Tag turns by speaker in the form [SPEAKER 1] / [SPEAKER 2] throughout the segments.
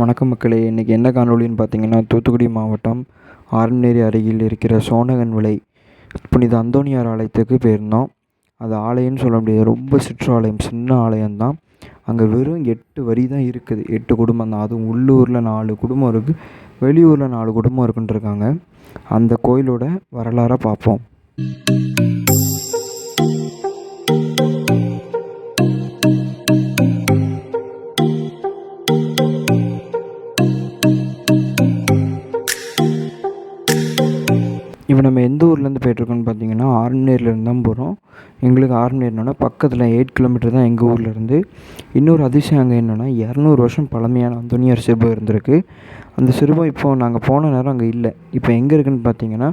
[SPEAKER 1] வணக்கம் மக்களே. இன்றைக்கி என்ன காணொளின்னு பார்த்தீங்கன்னா, தூத்துக்குடி மாவட்டம் ஆரண்யேரி அருகில் இருக்கிற சோனகன்விளை புனித அந்தோணியார் ஆலயத்துக்கு போயிருந்தோம். அது ஆலயம்னு சொல்ல முடியாது, ரொம்ப சிற்றாலயம், சின்ன ஆலயம்தான். அங்கே வெறும் 8 வரி தான் இருக்குது. 8 குடும்பம் தான். அதுவும் உள்ளூரில் 4 குடும்பம் இருக்குது, வெளியூரில் 4 குடும்பம் இருக்குன்ட்ருக்காங்க. அந்த கோயிலோட வரலாறை பார்ப்போம். இப்போ நம்ம எந்த ஊர்லேருந்து போயிட்டுருக்கோன்னு பார்த்தீங்கன்னா, ஆரண்யேரிலேருந்து தான் போகிறோம். எங்களுக்கு ஆரண்யேரினோட பக்கத்தில் 8 கிலோமீட்டர் தான் எங்கள் ஊர்லேருந்து. இன்னொரு அதிசயம் அங்கே என்னென்னா, 200 வருஷம் பழமையான அந்தோணியார் சிற்பம் இருந்திருக்கு. அந்த சிற்பம் இப்போது நாங்கள் போன நேரம் அங்கே இல்லை. இப்போ எங்கே இருக்குதுன்னு பார்த்தீங்கன்னா,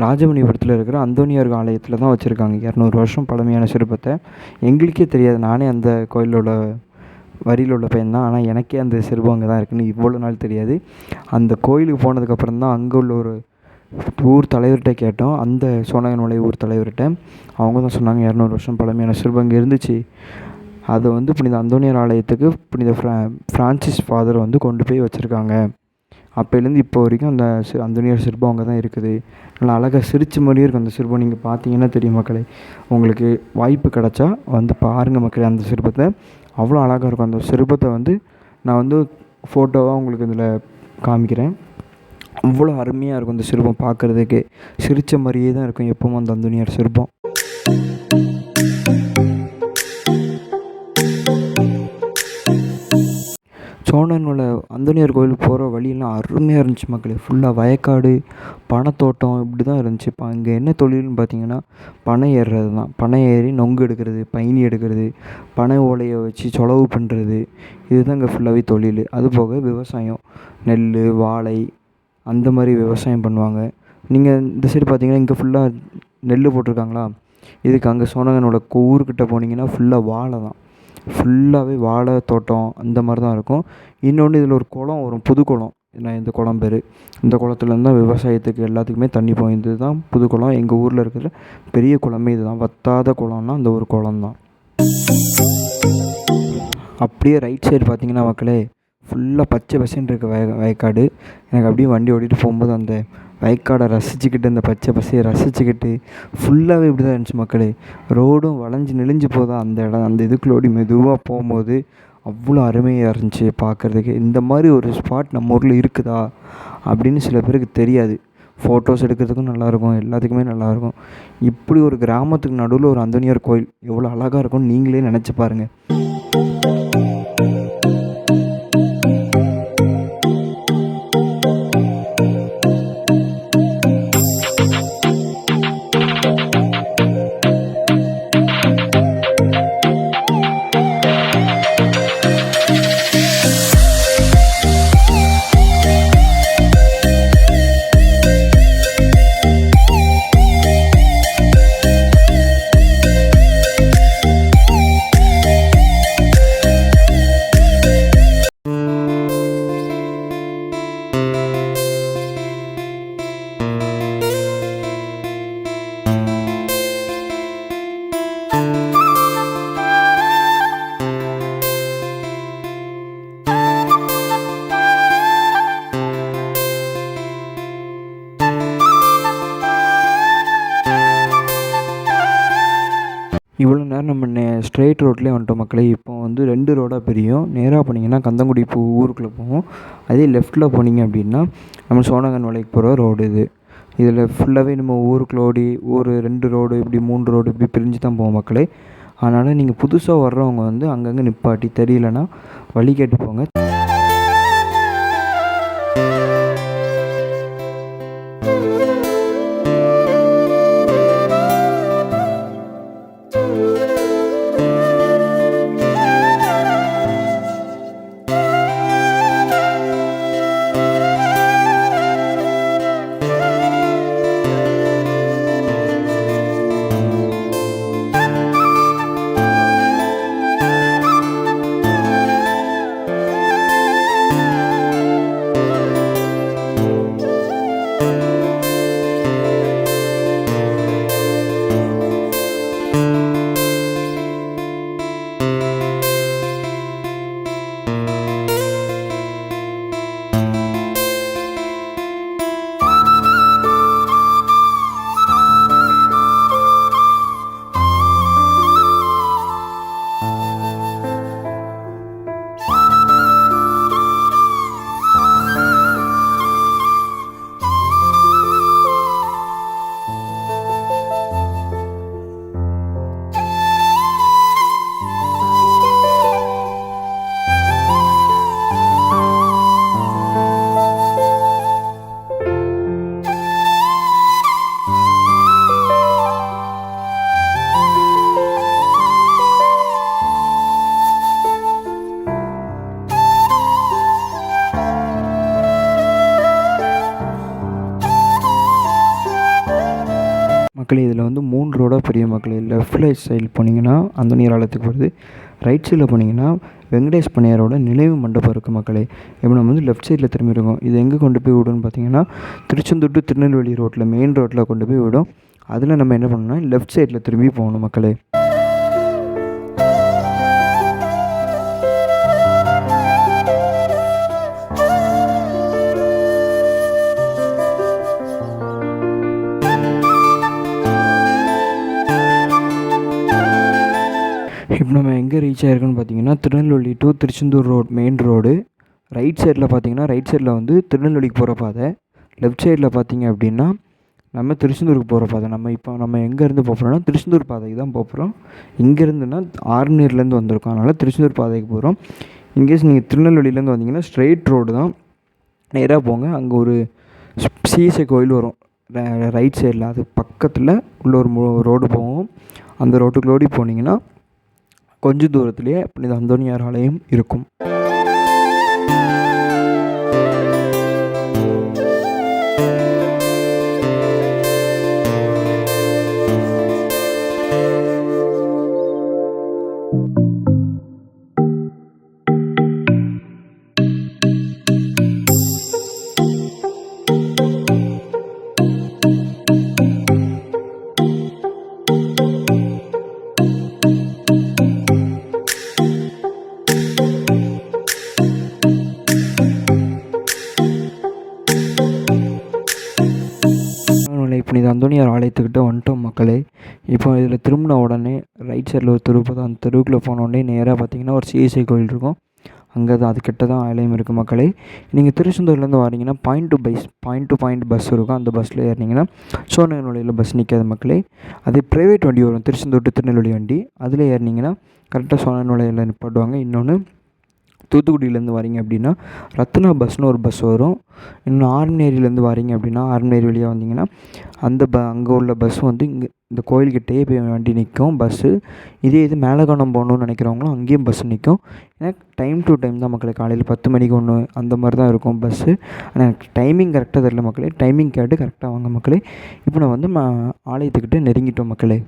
[SPEAKER 1] ராஜமணிபுரத்தில் இருக்கிற அந்தோணியார் ஆலயத்தில் தான் வச்சுருக்காங்க 200 வருஷம் பழமையான சிற்பத்தை. எங்களுக்கே தெரியாது. நானே அந்த கோயிலோட வரியில் உள்ள பையன் தான். ஆனால் எனக்கே அந்த சிற்பம் அங்கே தான் இருக்குதுன்னு இவ்வளோ நாள் தெரியாது. அந்த கோயிலுக்கு போனதுக்கப்புறம் தான் அங்கே உள்ள ஒரு ஊர் தலைவர்கிட்ட கேட்டோம். அந்த சோனகன்விளை ஊர் தலைவர்கிட்ட. அவங்க தான் சொன்னாங்க, 200 வருஷம் பழமையான சிற்பம் இங்கே இருந்துச்சு. அதை புனித அந்தோணியார் ஆலயத்துக்கு புனித ஃப்ரான்சிஸ் ஃபாதர் கொண்டு போய் வச்சுருக்காங்க. அப்போலேருந்து இப்போ வரைக்கும் அந்த அந்தோணியார் சிற்பம் அங்கே தான் இருக்குது. நல்லா அழகாக சிரிச்ச மாதிரியே இருக்கும் அந்த சிற்பம். நீங்கள் பார்த்தீங்கன்னா தெரியும் மக்களே. உங்களுக்கு வாய்ப்பு கிடச்சா பாருங்கள் மக்களே. அந்த சிற்பத்தை அவ்வளோ அழகாக இருக்கும். அந்த சிற்பத்தை நான் ஃபோட்டோவாக உங்களுக்கு இதில் காமிக்கிறேன். அவ்வளோ அருமையாக இருக்கும் அந்த சிற்பம் பார்க்குறதுக்கு. சிரித்த மாதிரியே தான் இருக்கும் எப்பவும் அந்த அந்தோணியார் சிற்பம். சோனகன்விளை அந்தோணியார் கோயிலுக்கு போகிற வழியெல்லாம் அருமையாக இருந்துச்சு மக்களே. ஃபுல்லாக வயக்காடு, பனைத்தோட்டம் இப்படி தான் இருந்துச்சு. இப்போ அங்கே என்ன தொழில்னு பார்த்தீங்கன்னா, பனை ஏறுறது தான். பனை ஏறி நொங்கு எடுக்கிறது, பயணி எடுக்கிறது, பனை ஓலையை வச்சு சொலவு பண்ணுறது, இதுதான் இங்கே ஃபுல்லாகவே தொழில். அதுபோக விவசாயம், நெல், வாழை, அந்த மாதிரி விவசாயம் பண்ணுவாங்க. நீங்கள் இந்த சைடு பார்த்தீங்கன்னா, இங்கே ஃபுல்லாக நெல் போட்டிருக்காங்களா. இதுக்கு அங்கே சோனகனோட ஊருக்கிட்ட போனீங்கன்னா ஃபுல்லாக வாழை தான். ஃபுல்லாகவே வாழை தோட்டம் அந்த மாதிரி தான் இருக்கும். இன்னொன்று இதில் ஒரு குளம் வரும், புது குளம். இந்த குளம் பேர். இந்த குளத்துலேருந்து தான் விவசாயத்துக்கு எல்லாத்துக்குமே தண்ணி போயிது தான் புது குளம். எங்கள் ஊரில் இருக்கிற பெரிய குளமே இது தான். வத்தாத குளம்னா அந்த ஒரு குளம் தான். அப்படியே ரைட் சைடு பார்த்தீங்கன்னா மக்களே, ஃபுல்லாக பச்சை பசேன்னு இருக்க வயக்காடு. எனக்கு அப்படியே வண்டி ஓட்டிகிட்டு போகும்போது அந்த வயக்காடை ரசிச்சுக்கிட்டு, அந்த பச்சை பசையை ரசிச்சுக்கிட்டு ஃபுல்லாகவே இப்படி தான் இருந்துச்சு மக்களே. ரோடும் வளைஞ்சு நெளிஞ்சு போதா அந்த இடம். அந்த இதுக்குள்ளோடி மெதுவாக போகும்போது அவ்வளோ அருமையாக இருந்துச்சு பார்க்குறதுக்கு. இந்த மாதிரி ஒரு ஸ்பாட் நம்ம ஊரில் இருக்குதா அப்படின்னு சில பேருக்கு தெரியாது. ஃபோட்டோஸ் எடுக்கிறதுக்கும் நல்லாயிருக்கும், எல்லாத்துக்குமே நல்லாயிருக்கும். இப்படி ஒரு கிராமத்துக்கு நடுவில் ஒரு அந்தோணியார் கோயில் எவ்வளோ அழகாக இருக்கும்னு நீங்களே நினச்சி பாருங்கள். இவ்வளோ நேரம் நம்ம ஸ்ட்ரெயிட் ரோட்லேயே வந்துட்டோம் மக்களே. இப்போ 2 ரோடாக பிரியும். நேராக போனீங்கன்னா கந்தங்குடி ஊருக்குள்ளே போகும். அதே லெஃப்ட்டில் போனீங்க அப்படின்னா நம்ம சோனகன்விளைக்கு போகிற ரோடு இது. இதில் ஃபுல்லாகவே நம்ம ஊருக்குள்ளோடி ஒரு 2 ரோடு இப்படி 3 ரோடு இப்படி பிரிஞ்சு தான் போவோம் மக்களே. அதனால் நீங்கள் புதுசாக வர்றவங்க அங்கங்கே நிப்பாட்டி தெரியலனா வழி கேட்டு போங்க. மக்களே இதில் வந்து 3 ரோடாக பிரியும் மக்களே. லெஃப்ட்டில் சைடு போனீங்கன்னா அந்தோனியார் ஆலயத்துக்கு வருது. ரைட் சைடில் போனீங்கன்னா வெங்கடேஷ் பண்ணையாரோட நினைவு மண்டபம் இருக்குது மக்களே. இப்போ நம்ம வந்து லெஃப்ட் சைடில் திரும்பி இருக்கோம். இது எங்கே கொண்டு போய் விடும்னு பார்த்தீங்கன்னா திருச்செந்தூர் டு திருநெல்வேலி ரோட்டில் மெயின் ரோட்டில் கொண்டு போய் விடும். அதில் நம்ம என்ன பண்ணணும்னா லெஃப்ட் சைடில் திரும்பி போகணும் மக்களே. இப்போ நம்ம எங்கே ரீச் ஆகிருக்குன்னு பார்த்தீங்கன்னா Tirunelveli to Tiruchendur road main road. Right சைடில் பார்த்தீங்கன்னா ரைட் சைடில் வந்து திருநெல்வேலிக்கு போகிற பாதை. லெஃப்ட் சைடில் பார்த்தீங்க அப்படின்னா நம்ம திருச்செந்தூருக்கு போகிற பாதை. நம்ம எங்கேருந்து போகிறோம்னா திருச்செந்தூர் பாதைக்கு தான் போகிறோம். இங்கேருந்துன்னா ஆர்நீர்லேருந்து வந்திருக்கோம், அதனால் திருச்செந்தூர் பாதைக்கு போகிறோம். இன்கேஸ் நீங்கள் திருநெல்வேலியிலேருந்து வந்தீங்கன்னா ஸ்ட்ரெயிட் ரோடு தான், நேராக போங்க. அங்கே ஒரு சிஎஸ்ஐ கோயில் வரும் ரைட் சைடில், அது பக்கத்தில் உள்ள ஒரு ரோடு போகும். அந்த ரோட்டுக்கு ஓடி போனீங்கன்னா கொஞ்சம் தூரத்துலேயே புனித அந்தோனியார் ஆலயம் இருக்கும். புனித அந்தோனியார் ஆலயத்துக்கிட்ட வந்துட்டோம் மக்களே. இப்போ இதில் திரும்பின உடனே ரைட் சைடில் ஒரு தெரு போதும். அந்த தெருவுக்குள்ளே போன உடனே நேராக பார்த்தீங்கன்னா ஒரு சிஎஸ்ஐ கோயில் இருக்கும். அங்கே தான் அதுக்கிட்ட தான் ஆலயம் இருக்குது மக்களே. நீங்கள் திருச்செந்தூர்லேருந்து வரீங்கன்னா பாயிண்ட் டு பாயிண்ட் பஸ் இருக்கும். அந்த பஸ்ஸில் ஏறினீங்கன்னா சோழநெல்வேலியில் பஸ் நிற்காது மக்களே. அது ப்ரைவேட் வண்டி வரும், திருச்செந்தூர் டு திருநெல்வேலி வண்டி. அதில் ஏறினீங்கன்னா கரெக்டாக சோழநெல்வேலியில் நிப்பாட்டுவாங்க. இன்னொன்று தூத்துக்குடியிலேருந்து வரீங்க அப்படின்னா ரத்னா பஸ்னு ஒரு பஸ் வரும். இன்னும் ஆர்மினேரியிலேருந்து வரீங்க அப்படின்னா ஆர்மினேரி வழியாக வந்தீங்கன்னா அங்கே உள்ள பஸ் வந்து இங்கே இந்த கோயில்கிட்டேயே போய் வண்டி நிற்கும் பஸ்ஸு. இது மேலகானம் போகணுன்னு நினைக்கிறவங்களும் அங்கேயும் பஸ் நிற்கும். ஏன்னா டைம் டு டைம் தான் மக்களே. காலையில் 10 மணிக்கு ஒன்று அந்த மாதிரி தான் இருக்கும் பஸ்ஸு. ஆனால் எனக்கு டைமிங் கரெக்டாக தெரியல மக்களே. டைமிங் கேட்டு கரெக்டாக வாங்க மக்களே. இப்போ நான் வந்து ஆலயத்துக்கிட்ட நெருங்கிட்டோம் மக்களே.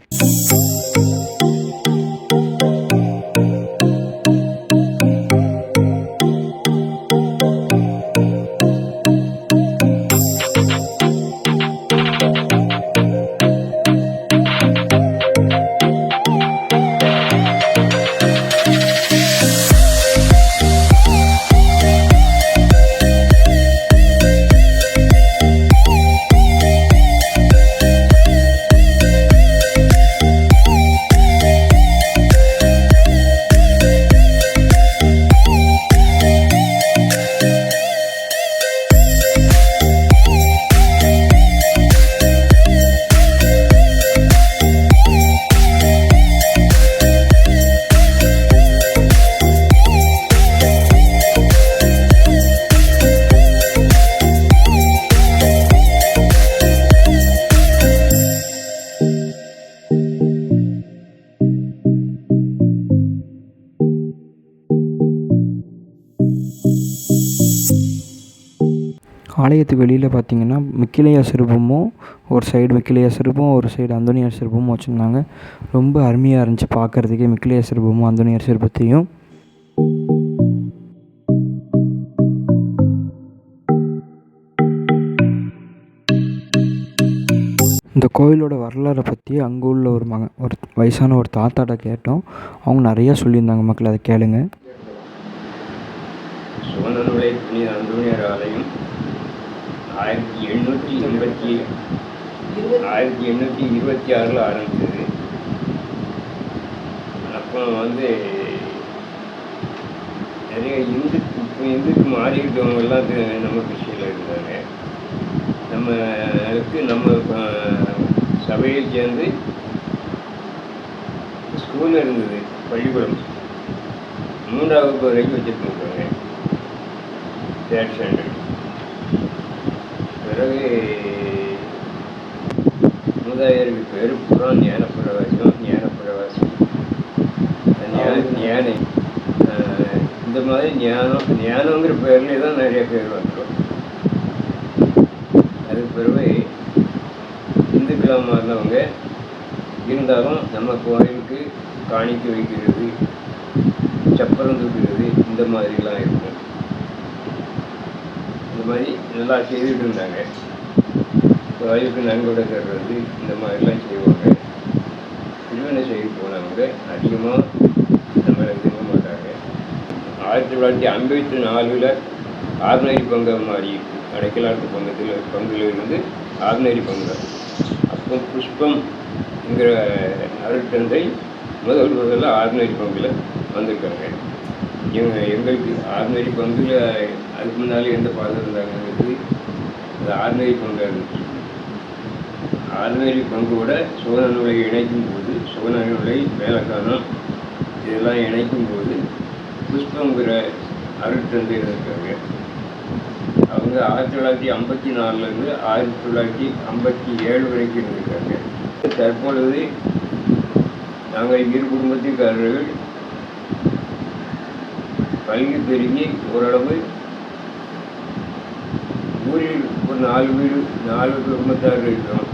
[SPEAKER 1] ஆலயத்துக்கு வெளியில் பார்த்தீங்கன்னா மிக்கிலேயார் சிற்பமும் ஒரு சைடு மிக்கிலேயார் சிற்பம், ஒரு சைடு அந்தோனியார் சிற்பமும் வச்சுருந்தாங்க. ரொம்ப அருமையாக இருந்துச்சு பார்க்குறதுக்கே மிக்கிலேயார் சிற்பமும் அந்தோனியார் சிற்பத்தையும். இந்த கோயிலோட வரலாறை பற்றி அங்கே உள்ள ஒரு வயசான ஒரு தாத்தாட்ட கேட்டோம். அவங்க நிறையா சொல்லியிருந்தாங்க மக்கள், அதை கேளுங்க.
[SPEAKER 2] சோழனுடைய புனித அந்தோனியார் ஆலயம் 1826 ஆரம்பிச்சது. அப்போ வந்து நிறைய இந்துக்கு மாறிக்கிட்டவங்கெல்லாம் நம்ம கிருஷ்ணியில் இருந்தாங்க. நம்ம சபையில் சேர்ந்து ஸ்கூல் இருந்தது, பள்ளிக்கூடம் 3ஆம் வகுப்பு வரைக்கும் வச்சுருக்காங்க, 3rd ஸ்டாண்டர்ட். பிறகு மூதாதையருக்கு பேர் புறம் ஞானப்பிரவாசம் ஞானி. இந்த மாதிரி ஞானங்கிற பேர்லேயே தான் நிறைய பேர் வந்துடும். அதுக்கு பிறகு இந்துக்கள் இல்லாமல் இருந்தவங்க இருந்தாலும் நம்ம கோயிலுக்கு காணிக்கை வைக்கிறது, சப்பரம் தூக்கிறது, இந்த மாதிரிலாம் இருக்கும். இந்த மாதிரி நல்லா செய்துட்டு இருந்தாங்க. கோயிலுக்கு நன்கொடை தர்றது, இந்த மாதிரிலாம் செய்வாங்க. திருமண செய்து போனவங்க அதிகமாக நம்மளை விரும்ப மாட்டாங்க. 1954 ஆர்டினரி பங்காக மாறி இருக்கு. அடைக்கலாட்டு பங்கில் இருந்து ஆர்டினரி பங்கு. அப்போ புஷ்பம்ங்கிற அருட்தந்தை முதல்ல ஆர்டினரி பங்கில் வந்திருக்காங்க. எங்களுக்கு ஆர்டினரி பங்கில் அதுக்கு முன்னாலே எந்த பாதம் இருந்தாங்கிறது அது ஆர்டினரி பங்காக இருந்துச்சு. ஆர்டினரி பங்கோட சுவன நூலை இணைக்கும் போது, சுவன நூலை வேலைக்கானம் இதெல்லாம் இணைக்கும் போது புஷ்பங்கிற அருட்தந்தை இருக்காங்க. அவங்க 1954 1957 வரைக்கும் இருந்திருக்காங்க. தற்பொழுது நாங்கள் இரு குடும்பத்திற்காரர்கள் பல்கி பெருகி ஓரளவு ஊரில் ஒரு 4 குடும்பத்தார் இருக்கிறோம்.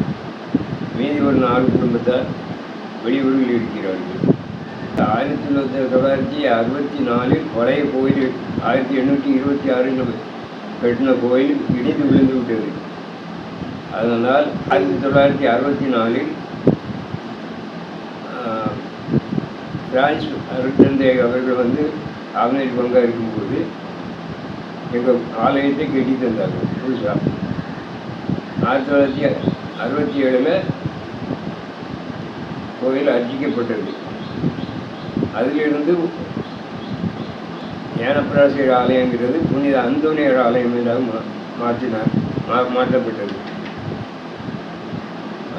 [SPEAKER 2] மீதி ஒரு 4 குடும்பத்தார் வெளியூரில் இருக்கிறார்கள். 1964 பழைய கோயில் 1826 கட்டின கோயில் இடிந்து விழுந்து விட்டது. அதனால் 1964 பிரான்ஸ் அருட்தந்தை அவர்கள் வந்து ஆர்டினரி பங்காக இருக்கும்போது எங்கள் ஆலயத்தை கட்டி தந்தாங்க புதுசாக. 1967 கோயில் அர்ச்சிக்கப்பட்டது. அதிலிருந்து ஞானப்பிராசியர் ஆலயங்கிறது புனித அந்தோனியர் ஆலயம் என்றாக மாற்றப்பட்டது.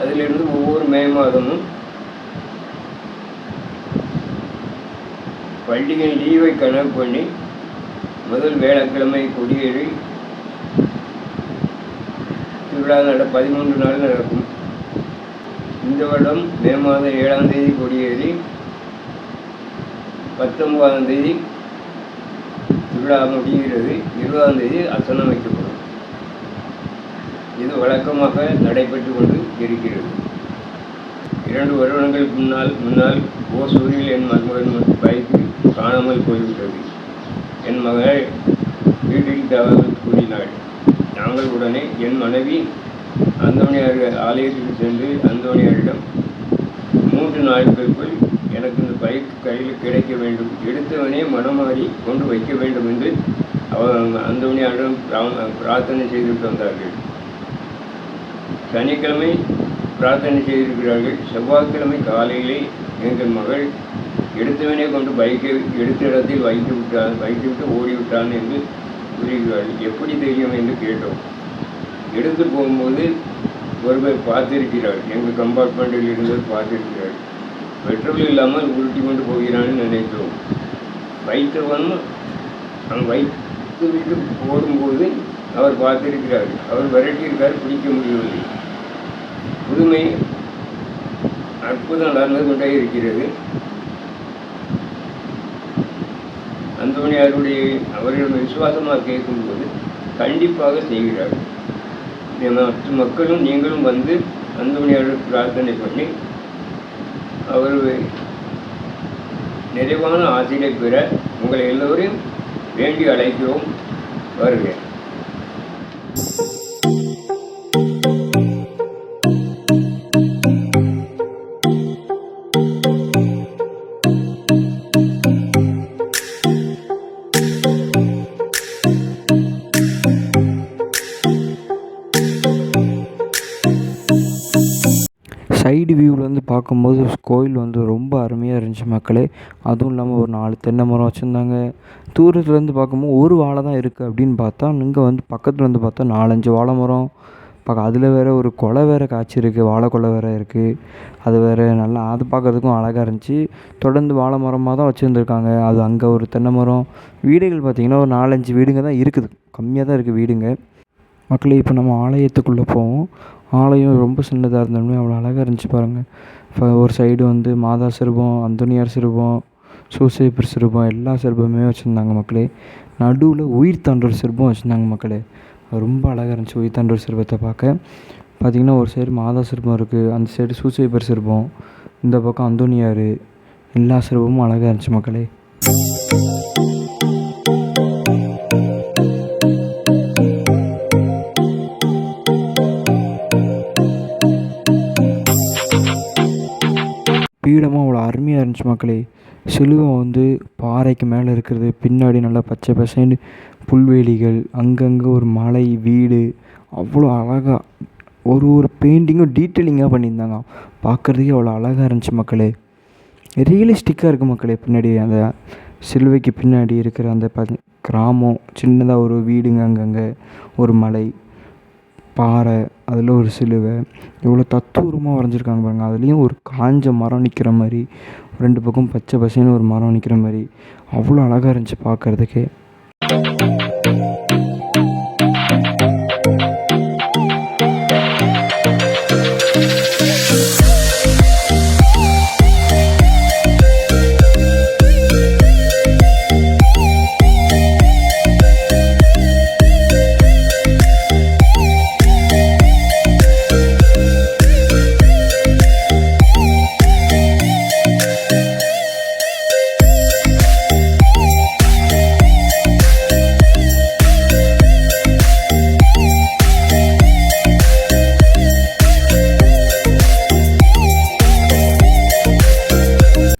[SPEAKER 2] அதிலிருந்து ஒவ்வொரு மே மாதமும் பண்டிகை லீவை கணக்கு பண்ணி முதல் வேளக்கிழமை கொடியேறி திருவிழா 13 நாள் நடக்கும். இந்த வருடம் மே மாதம் 7ஆம் தேதி கொடியேறி 19ஆம் தேதி திருவிழா முடிகிறது. 20ஆம் தேதி அசனம் வைக்கப்படும். இது வழக்கமாக நடைபெற்று கொண்டு இருக்கிறது. 2 வருடங்களுக்கு முன்னால் ஓசூரில் என் மகன் பைக்கு காணாமல் போய்விட்டது. என் மகள் வீட்டில் தகவல் கூறினாள். நாங்கள் உடனே என் மனைவி அந்தோணியார் ஆலயத்துக்கு சென்று அந்தோணியாரிடம் 3 நாட்களுக்குள் எனக்கு இந்த பைக் கையில் கிடைக்க வேண்டும், எடுத்தவனே மனமாறி கொண்டு வைக்க வேண்டும் என்று அந்தோணியாரிடம் பிரார்த்தனை செய்துவிட்டு வந்தார்கள். சனிக்கிழமை பிரார்த்தனை செய்திருக்கிறார்கள். செவ்வாய்க்கிழமை காலையிலே எங்கள் மகள் எடுத்தவனே கொண்டு பைக்கை எடுத்த இடத்தில் வைத்துவிட்டு ஓடிவிட்டான் என்று கூறுகிறார்கள். எப்படி தெரியும் என்று கேட்டோம். எடுத்து போகும்போது ஒருவர் பார்த்திருக்கிறார். எங்கள் கம்பார்ட்மெண்ட்டில் இருந்தவர் பார்த்திருக்கிறார். பெட்ரோல் இல்லாமல் உருட்டி கொண்டு போகிறான்னு நினைத்தோம். வைத்தவனும் அங்கே வைத்து விட்டு போடும்போது அவர் பார்த்திருக்கிறார். அவர் விரட்டியிருக்கார், பிடிக்க முடியவில்லை. புதுமை அற்புதம் நடந்து கொண்டே இருக்கிறது. அந்தோணியாருடைய அவர்களிடம் விசுவாசமாக கேட்கும்போது கண்டிப்பாக செய்கிறார். மற்ற மக்களும் நீங்களும் வந்து அந்தோணியாருக்கு பிரார்த்தனை பண்ணி அவர் நிறைவான ஆசிரியை பெற உங்களை எல்லோரையும் வேண்டி அழைக்கிறோம். வருக.
[SPEAKER 1] சைடு வியூவில் வந்து பார்க்கும்போது கோயில் வந்து ரொம்ப அருமையாக இருந்துச்சு மக்களே. அதுவும் இல்லாமல் ஒரு 4 தென்னை மரம் வச்சுருந்தாங்க. தூரத்துலேருந்து பார்க்கும்போது ஒரு வாழை தான் இருக்குது அப்படின்னு பார்த்தா, இங்கே வந்து பக்கத்தில் வந்து பார்த்தா 4-5 வாழை மரம். அதில் வேறு ஒரு கொலை வேறு காய்ச்சிருக்கு, வாழை கொலை வேறு இருக்குது. அது வேறு நல்லா அது பார்க்குறதுக்கும் அழகாக இருந்துச்சு. தொடர்ந்து வாழை மரமாக தான் வச்சுருந்துருக்காங்க. அது அங்கே ஒரு தென்னை மரம். வீடுகள் பார்த்திங்கன்னா ஒரு 4-5 வீடுங்க தான் இருக்குது, கம்மியாக தான் இருக்குது வீடுங்க மக்களே. இப்போ நம்ம ஆலயத்துக்குள்ளே போவோம். ஆலயம் ரொம்ப சின்னதாக இருந்தாலுமே அவ்வளோ அழகாக இருந்துச்சு பாருங்கள். இப்போ ஒரு சைடு வந்து மாதா சிற்பம், அந்தோணியார் சிற்பம், சூசேப்பர் சிற்பம், எல்லா சிற்பமுமே வச்சுருந்தாங்க மக்களே. நடுவில் உயிர் தாண்டவர் சிற்பம் வச்சுருந்தாங்க மக்களே. ரொம்ப அழகாக இருந்துச்சு உயிர் தாண்டவர் சிற்பத்தை பார்க்க. பார்த்திங்கன்னா ஒரு சைடு மாதா சிற்பம் இருக்குது, அந்த சைடு சூசையப்பர் சிற்பம், இந்த பக்கம் அந்தோனியார், எல்லா சிற்பமும் அழகாக இருந்துச்சு மக்களே. பீடமும் அவ்வளோ அருமையாக இருந்துச்சு மக்களே. சிலுவை வந்து பாறைக்கு மேலே இருக்கிறது, பின்னாடி நல்லா பச்சை பசேன்னு புல்வெளிகள், அங்கங்கே ஒரு மலை, வீடு, அவ்வளோ அழகாக ஒரு ஒரு பெயிண்டிங்கும் டீட்டெயிலிங்காக பண்ணியிருந்தாங்க. பார்க்குறதுக்கே அவ்வளோ அழகாக இருந்துச்சு மக்களே. ரியலிஸ்டிக்காக இருக்குது மக்களே. பின்னாடி அந்த சிலுவைக்கு பின்னாடி இருக்கிற அந்த கிராமம், சின்னதாக ஒரு வீடுங்க, அங்கங்கே ஒரு மலை, பாறை, அதில் ஒரு சிலுவை, இவ்வளோ தத்துரூபமாக வரைஞ்சிருக்காங்க பாருங்கள். அதுலேயும் ஒரு காஞ்ச மரம் நிற்கிற மாதிரி, 2 பக்கம் பச்சை பசேன்னு ஒரு மரம் நிற்கிற மாதிரி அவ்வளோ அழகாக இருந்துச்சு பார்க்குறதுக்கே.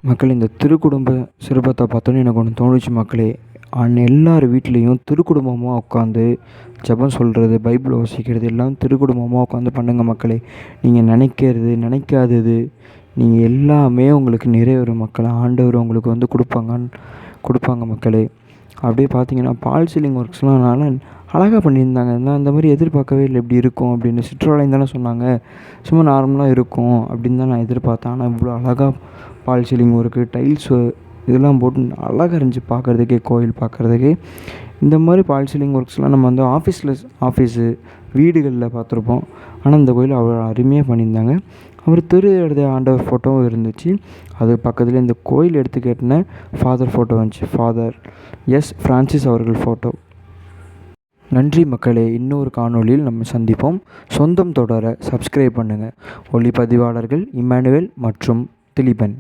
[SPEAKER 1] மக்கள், இந்த திருக்குடும்ப சிற்பத்தை பார்த்தோன்னே எனக்கு ஒன்று தோணுச்சு மக்களே. எல்லார் வீட்லேயும் திருக்குடும்பமாக உட்காந்து ஜெபம் சொல்கிறது, பைபிள் வாசிக்கிறது எல்லாம் திருக்குடும்பமாக உட்காந்து பண்ணுங்கள் மக்களே. நீங்கள் நினைக்கிறது, நினைக்காதது, நீங்கள் எல்லாமே உங்களுக்கு நிறைவேறும் மக்களே. ஆண்டவர் உங்களுக்கு வந்து கொடுப்பாங்க மக்களே. அப்படியே பார்த்தீங்கன்னா பால் சீலிங் ஒர்க்ஸ்லாம் நல்லா அழகாக பண்ணியிருந்தாங்க. நான் இந்த மாதிரி எதிர்பார்க்கவே இல்லை, இப்படி இருக்கும் அப்படின்னு. சிற்றோலைன்னு தானே சொன்னாங்க, சும்மா நார்மலாக இருக்கும் அப்படின்னு தான் நான் எதிர்பார்த்தேன். ஆனால் இவ்வளோ அழகாக பால் சீலிங் ஒர்க்கு, டைல்ஸு இதெல்லாம் போட்டு அழகாக இருந்துச்சு பார்க்குறதுக்கே, கோயில் பார்க்குறதுக்கே. இந்த மாதிரி பால் சீலிங் ஒர்க்ஸ்லாம் நம்ம வந்து ஆஃபீஸு வீடுகளில் பார்த்துருப்போம். ஆனால் இந்த கோயில் அவ்வளோ அருமையாக பண்ணியிருந்தாங்க. அவர் ஆண்டவர் ஃபோட்டோவும் இருந்துச்சு. அது பக்கத்தில் இந்த கோயில் எடுத்து கேட்டின ஃபாதர் ஃபோட்டோ வந்துச்சு, ஃபாதர் எஸ் ஃப்ரான்சிஸ் அவர்கள் ஃபோட்டோ. நன்றி மக்களே. இன்னொரு காணொளியில் நம்ம சந்திப்போம். சொந்தம் தொடர சப்ஸ்கிரைப் பண்ணுங்கள். ஒளிப்பதிவாளர்கள் இம்மானுவேல் மற்றும் திலீபன்.